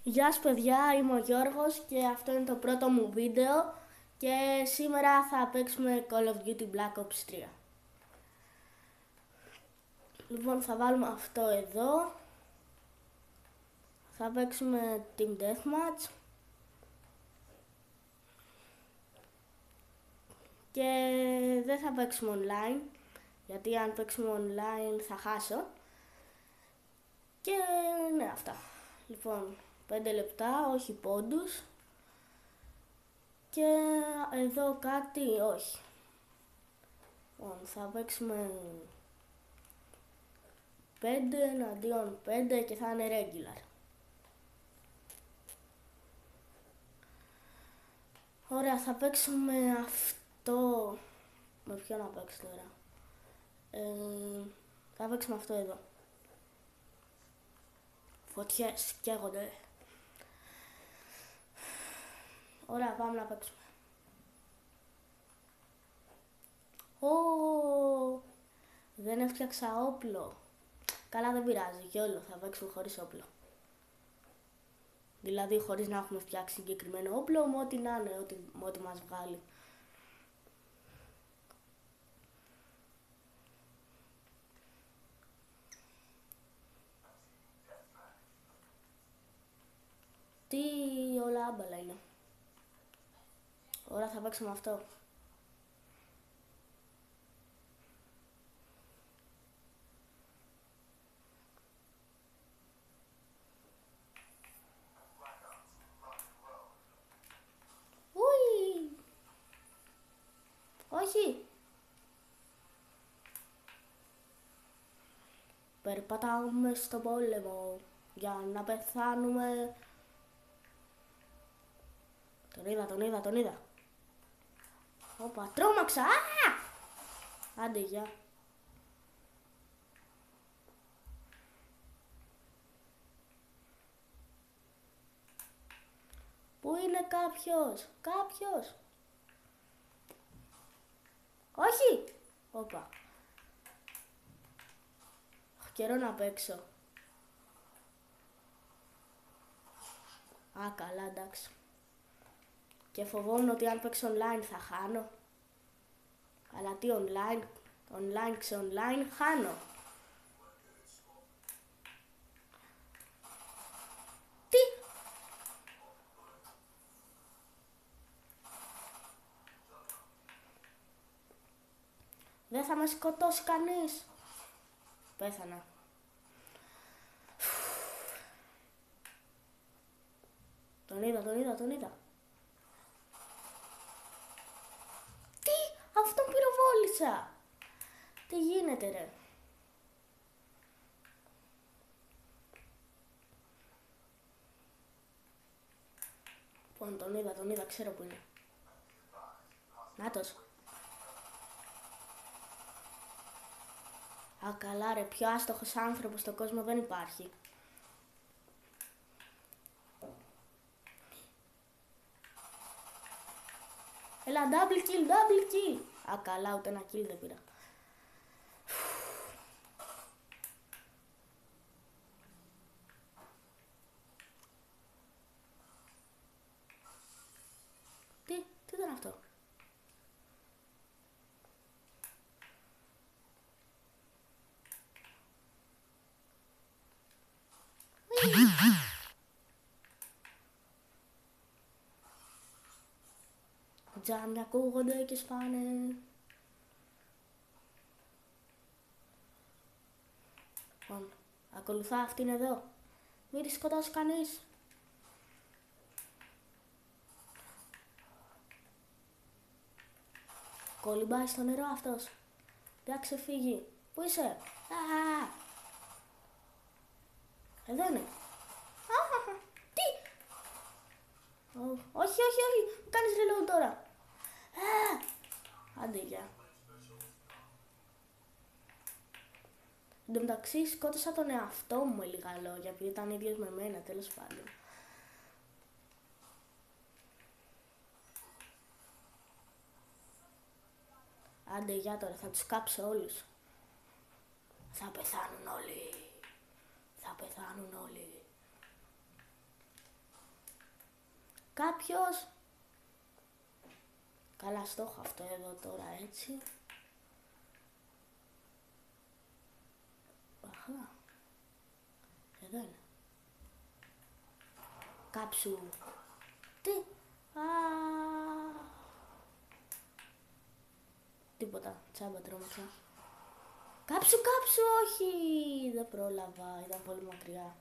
Γεια σας παιδιά, είμαι ο Γιώργος και αυτό είναι το πρώτο μου βίντεο και σήμερα θα παίξουμε Call of Duty Black Ops 3. Λοιπόν, θα βάλουμε αυτό εδώ. Θα παίξουμε Team Deathmatch και δεν θα παίξουμε online, γιατί αν παίξουμε online θα χάσω. Και ναι, αυτά. Λοιπόν, 5 λεπτά, όχι πόντους. Και εδώ κάτι, όχι. Λοιπόν, θα παίξουμε 5 εναντίον 5 και θα είναι regular. Ωραία, θα παίξουμε αυτό. Με ποιο να παίξω τώρα? Θα παίξουμε αυτό εδώ. Φωτιές καίγονται. Ωραία, πάμε να παίξουμε. Δεν έφτιαξα όπλο. Καλά, δεν πειράζει, και όλο θα παίξουμε χωρίς όπλο. Δηλαδή χωρίς να έχουμε φτιάξει συγκεκριμένο όπλο, με ό,τι να είναι, με ό,τι μας βγάλει. Τι όλα άμπαλα είναι. Ωραία, θα παίξουμε αυτό. Ουι! Όχι! Περπατάμε στο πόλεμο για να πεθάνουμε. Τον είδα. Όπα, τρόμαξα! Άντε, γεια. Πού είναι κάποιος? Όχι! Όπα. Έχω καιρό να παίξω. Α, καλά, εντάξει. Και φοβόμουν ότι αν παίξω online θα χάνω. Αλλά τι online ξε online χάνω. Τι! Δεν θα με σκοτώσει κανείς. Πέθανα. Τον είδα. Τι! Αυτόν πυροβόλησα. Τι γίνεται ρε? Λοιπόν, τον είδα, ξέρω που είναι. Νάτος. Α, καλά ρε, πιο άστοχος άνθρωπος στον κόσμο δεν υπάρχει. Έλα, double kill. Α, καλά, ούτε ένα kill δεν πήρα. Τι ήταν αυτό? Τζάμια ακούγονται και σπάνε. Λοιπόν, ακολουθά αυτήν εδώ. Μην τη σκοτώσει κανείς. Κολυμπάει στο νερό αυτός. Δεν θα ξεφύγει. Πού είσαι? Εδώ είναι. Τι? Όχι. Μου κάνεις reload τώρα. Άντε, γεια. Εν τω μεταξύ σκότωσα τον εαυτό μου με λίγα λόγια, επειδή ήταν ίδιος με μένα, τέλος πάντων. Άντε, γεια τώρα, θα τους κάψω όλους. Θα πεθάνουν όλοι. κάποιος. Καλά, στόχο αυτό εδώ τώρα, έτσι. Αχα. Εδώ είναι. Κάψου. Τι. Τίποτα. Τσάμπα τρόμαξα. Κάψου, κάψου, όχι. Δεν πρόλαβα. Ήταν πολύ μακριά.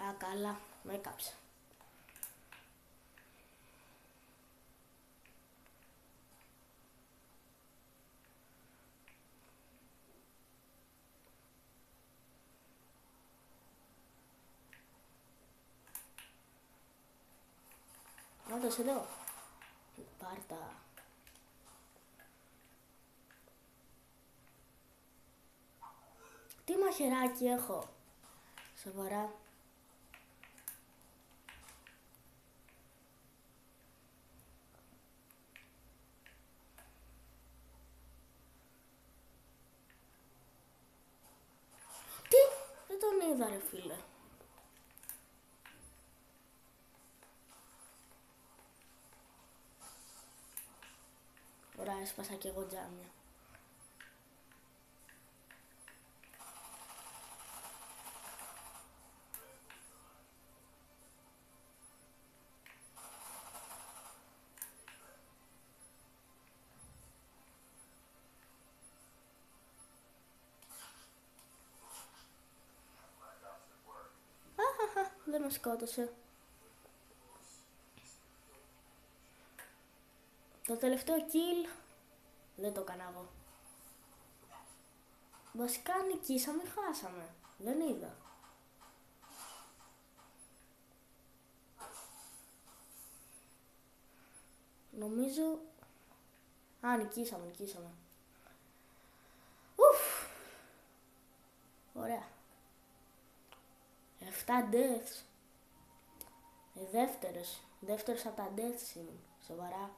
Α, καλά. Με έκαψα. Όντως εδώ. Πάρτα. Τι μαχαιράκι έχω. Σοβαρά. Τι. Δεν τον είδα ρε φίλε. Ωραία, έσπασα και εγώ τζάμια. Δεν με σκότωσε. Το τελευταίο kill δεν το έκανα εγώ. Βασικά νικήσαμε, χάσαμε. Δεν είδα. Νομίζω... Α, νικήσαμε. Ουφ. Ωραία. 7 deaths. Δεύτερος από τα deaths ήμουν. Σοβαρά.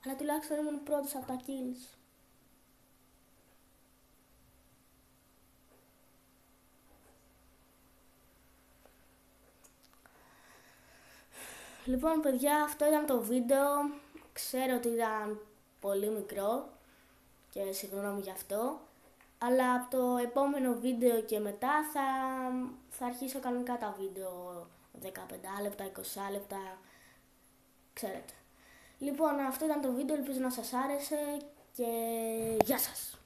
Αλλά τουλάχιστον ήμουν πρώτος από τα kills. Λοιπόν παιδιά, αυτό ήταν το βίντεο. Ξέρω ότι ήταν πολύ μικρό και συγγνώμη γι' αυτό. Αλλά από το επόμενο βίντεο και μετά θα αρχίσω κανονικά τα βίντεο 15 λεπτά, 20 λεπτά, ξέρετε. Λοιπόν, αυτό ήταν το βίντεο, ελπίζω να σας άρεσε και γεια σας!